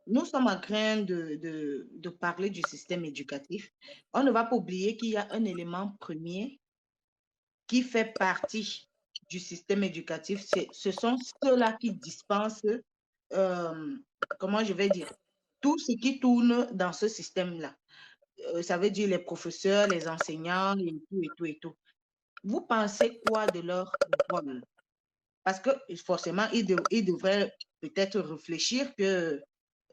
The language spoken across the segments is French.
nous sommes en train de parler du système éducatif. On ne va pas oublier qu'il y a un élément premier qui fait partie du système éducatif. Ce sont ceux-là qui dispensent, euh, comment je vais dire, tout ce qui tourne dans ce système-là. Ça veut dire les professeurs, les enseignants, et tout, et tout, et tout. Vous pensez quoi de leur rôle? Parce que forcément, ils devraient peut-être réfléchir que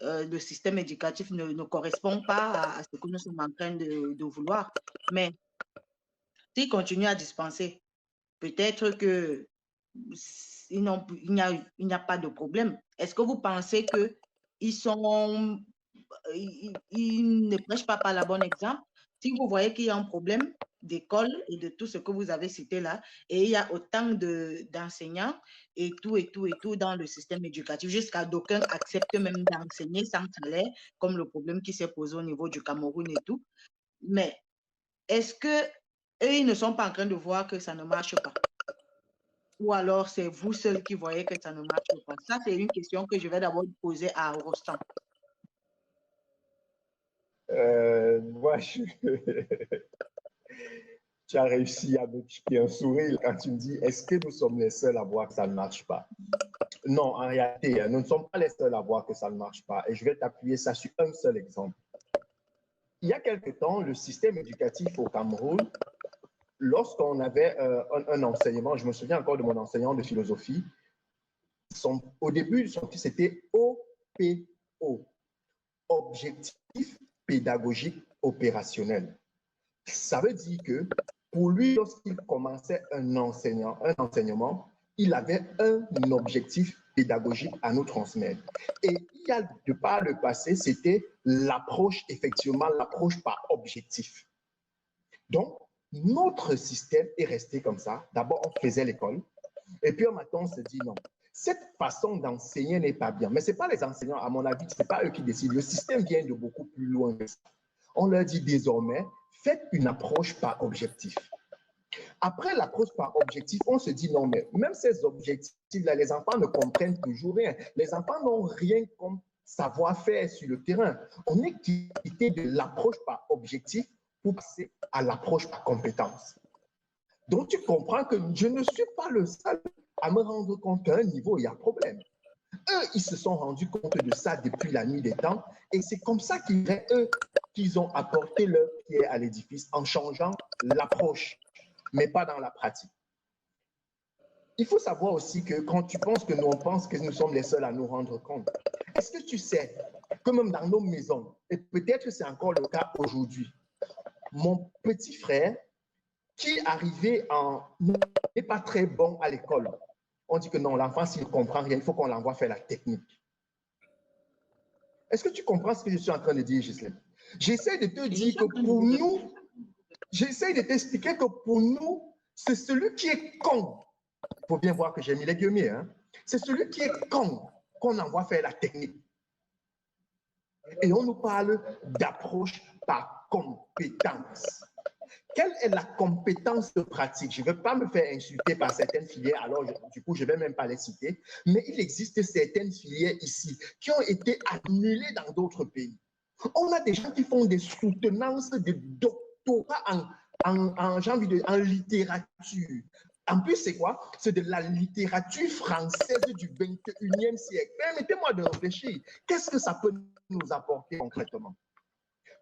le système éducatif ne correspond pas à ce que nous sommes en train de vouloir. Mais s'ils continuent à dispenser, peut-être que il n'y a pas de problème. Est-ce que vous pensez que ils ne prêchent pas par la bonne exemple? Si vous voyez qu'il y a un problème d'école et de tout ce que vous avez cité là, et il y a autant d'enseignants et tout, et tout, et tout dans le système éducatif, jusqu'à d'aucuns acceptent même d'enseigner sans salaire, comme le problème qui s'est posé au niveau du Cameroun et tout. Mais est-ce que eux, ils ne sont pas en train de voir que ça ne marche pas? Ou alors c'est vous seul qui voyez que ça ne marche pas? Ça, c'est une question que je vais d'abord poser à Rostand. Moi, tu as réussi à me piquer un sourire quand tu me dis, est-ce que nous sommes les seuls à voir que ça ne marche pas? Non, en réalité, nous ne sommes pas les seuls à voir que ça ne marche pas. Et je vais t'appuyer ça sur un seul exemple. Il y a quelque temps, le système éducatif au Cameroun, lorsqu'on avait un enseignement, je me souviens encore de mon enseignant de philosophie, au début, son titre, c'était OPO, Objectif pédagogique opérationnel. Ça veut dire que pour lui, lorsqu'il commençait un enseignement, il avait un objectif pédagogique à nous transmettre. Et il y a de par le passé, c'était l'approche, effectivement, l'approche par objectif. Donc, notre système est resté comme ça. D'abord, on faisait l'école. Et puis, maintenant, on se dit non. Cette façon d'enseigner n'est pas bien. Mais ce n'est pas les enseignants, à mon avis, ce n'est pas eux qui décident. Le système vient de beaucoup plus loin que ça. On leur dit désormais, faites une approche par objectif. Après l'approche par objectif, on se dit non, mais même ces objectifs-là, les enfants ne comprennent toujours rien. Les enfants n'ont rien comme savoir-faire sur le terrain. On est quitté de l'approche par objectif pour passer à l'approche par compétence. Donc, tu comprends que je ne suis pas le seul à me rendre compte qu'à un niveau, il y a problème. Eux, ils se sont rendus compte de ça depuis la nuit des temps et c'est comme ça qu'ils ont apporté leur pierre à l'édifice en changeant l'approche, mais pas dans la pratique. Il faut savoir aussi que quand tu penses que nous, on pense que nous sommes les seuls à nous rendre compte, est-ce que tu sais que même dans nos maisons, et peut-être c'est encore le cas aujourd'hui, mon petit frère, qui arrivait n'est pas très bon à l'école, on dit que non, l'enfant, s'il ne comprend rien, il faut qu'on l'envoie faire la technique. Est-ce que tu comprends ce que je suis en train de dire, Gisèle? J'essaie de te dire que pour nous, j'essaie de t'expliquer que pour nous, c'est celui qui est con. Il faut bien voir que j'ai mis les guillemets. Hein? C'est celui qui est con qu'on envoie faire la technique. Et on nous parle d'approche par compétence. Quelle est la compétence pratique? Je ne vais pas me faire insulter par certaines filières, alors du coup, je ne vais même pas les citer, mais il existe certaines filières ici qui ont été annulées dans d'autres pays. On a des gens qui font des soutenances de doctorat en littérature. En plus, c'est quoi? C'est de la littérature française du 21e siècle. Permettez-moi de réfléchir. Qu'est-ce que ça peut nous apporter concrètement?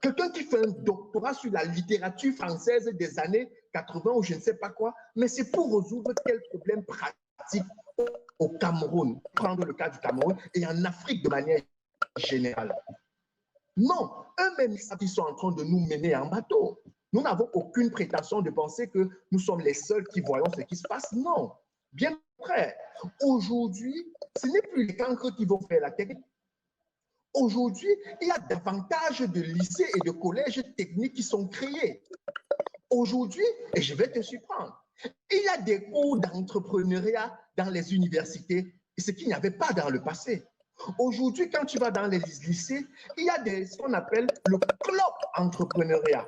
Quelqu'un qui fait un doctorat sur la littérature française des années 80 ou je ne sais pas quoi, mais c'est pour résoudre quel problème pratique au Cameroun, prendre le cas du Cameroun et en Afrique de manière générale. Non, eux-mêmes, ils sont en train de nous mener en bateau. Nous n'avons aucune prétention de penser que nous sommes les seuls qui voyons ce qui se passe. Non, bien après. Aujourd'hui, ce n'est plus les cancres qui vont faire la technique. Aujourd'hui, il y a davantage de lycées et de collèges techniques qui sont créés. Aujourd'hui, et je vais te surprendre, il y a des cours d'entrepreneuriat dans les universités, ce qu'il n'y avait pas dans le passé. Aujourd'hui, quand tu vas dans les lycées, il y a ce qu'on appelle le club entrepreneuriat,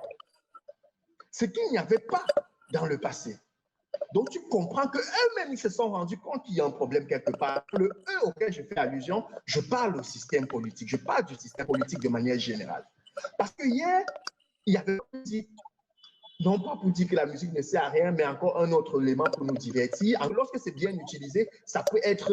ce qu'il n'y avait pas dans le passé. Donc, tu comprends qu'eux-mêmes, ils se sont rendus compte qu'il y a un problème quelque part. Le eux auquel je fais allusion, je parle au système politique. Je parle du système politique de manière générale. Parce que hier, il y avait dit, non pas pour dire que la musique ne sert à rien, mais encore un autre élément pour nous divertir. Alors, lorsque c'est bien utilisé, ça peut être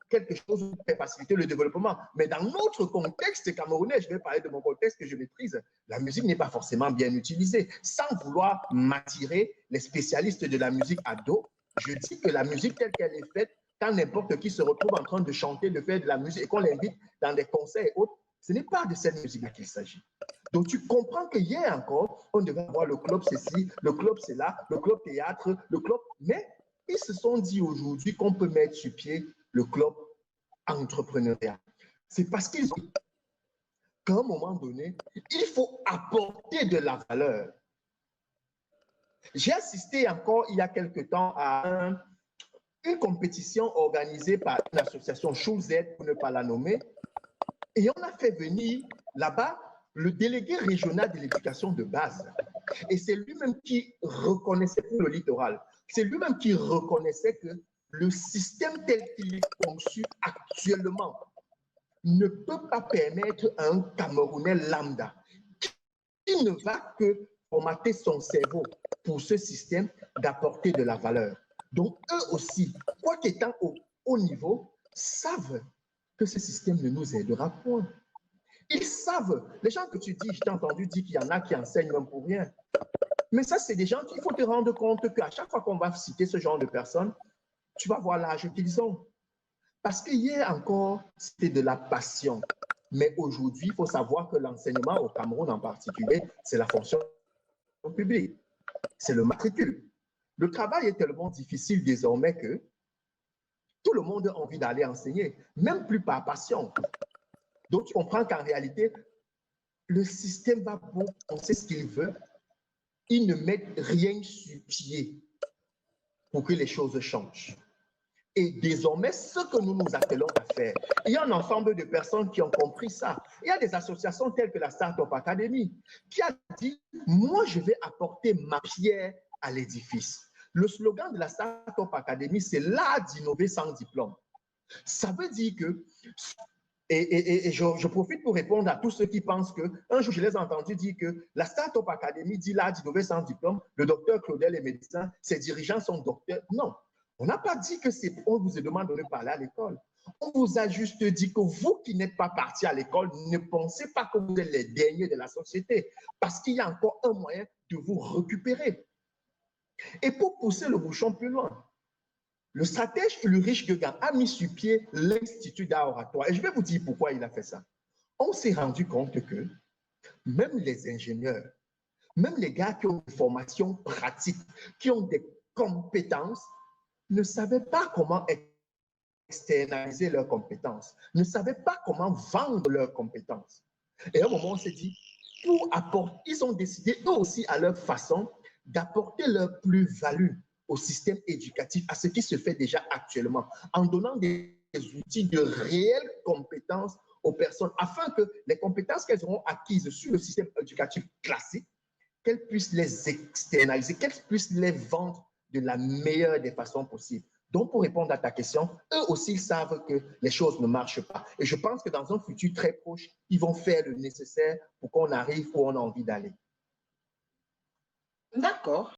quelque chose qui peut faciliter le développement. Mais dans notre contexte camerounais, je vais parler de mon contexte que je maîtrise, la musique n'est pas forcément bien utilisée. Sans vouloir m'attirer les spécialistes de la musique à dos, je dis que la musique telle qu'elle est faite, quand n'importe qui se retrouve en train de chanter, de faire de la musique et qu'on l'invite dans des concerts et autres, ce n'est pas de cette musique-là qu'il s'agit. Donc, tu comprends que hier encore, on devait avoir le club ceci, le club cela, le club théâtre, le club... Mais ils se sont dit aujourd'hui qu'on peut mettre sur pied le club entrepreneurial. C'est parce qu'ils ont qu'à un moment donné, il faut apporter de la valeur. J'ai assisté encore il y a quelque temps à une compétition organisée par une association Chose pour ne pas la nommer, et on a fait venir là-bas le délégué régional de l'éducation de base. Et c'est lui-même qui reconnaissait pour le littoral, c'est lui-même qui reconnaissait que le système tel qu'il est conçu actuellement ne peut pas permettre à un Camerounais lambda qui ne va que formater son cerveau pour ce système d'apporter de la valeur. Donc, eux aussi, quoi qu'étant au haut niveau, savent que ce système ne nous aidera point. Ils savent, les gens que tu dis, je t'ai entendu dire qu'il y en a qui enseignent même pour rien. Mais ça, c'est des gens qu'il faut te rendre compte qu'à chaque fois qu'on va citer ce genre de personnes, tu vas voir l'âge qu'ils ont. Parce qu'hier encore, c'était de la passion. Mais aujourd'hui, il faut savoir que l'enseignement au Cameroun en particulier, c'est la fonction publique. C'est le matricule. Le travail est tellement difficile désormais que tout le monde a envie d'aller enseigner, même plus par passion. Donc, tu comprends qu'en réalité, le système va bon, on sait ce qu'il veut, il ne met rien sur pied pour que les choses changent. Et désormais, ce que nous nous attelons à faire, il y a un ensemble de personnes qui ont compris ça. Il y a des associations telles que la Startup Academy qui a dit, moi, je vais apporter ma pierre à l'édifice. Le slogan de la Startup Academy, c'est l'art d'innover sans diplôme. Ça veut dire que, et je profite pour répondre à tous ceux qui pensent que, un jour, je les ai entendus dire que la Startup Academy dit l'art d'innover sans diplôme, le docteur Claudel est médecin, ses dirigeants sont docteurs. Non. On n'a pas dit que c'est on vous demande de ne pas aller à l'école. On vous a juste dit que vous qui n'êtes pas parti à l'école, ne pensez pas que vous êtes les derniers de la société, parce qu'il y a encore un moyen de vous récupérer. Et pour pousser le bouchon plus loin, le stratège Ulrich Guegan a mis sur pied l'Institut d'art oratoire. Et je vais vous dire pourquoi il a fait ça. On s'est rendu compte que même les ingénieurs, même les gars qui ont des formations pratiques, qui ont des compétences, ne savaient pas comment externaliser leurs compétences, ne savaient pas comment vendre leurs compétences. Et à un moment, on s'est dit, pour apporter, ils ont décidé eux aussi à leur façon d'apporter leur plus-value au système éducatif, à ce qui se fait déjà actuellement, en donnant des outils de réelles compétences aux personnes, afin que les compétences qu'elles auront acquises sur le système éducatif classique, qu'elles puissent les externaliser, qu'elles puissent les vendre de la meilleure des façons possibles. Donc, pour répondre à ta question, eux aussi ils savent que les choses ne marchent pas. Et je pense que dans un futur très proche, ils vont faire le nécessaire pour qu'on arrive où on a envie d'aller. D'accord.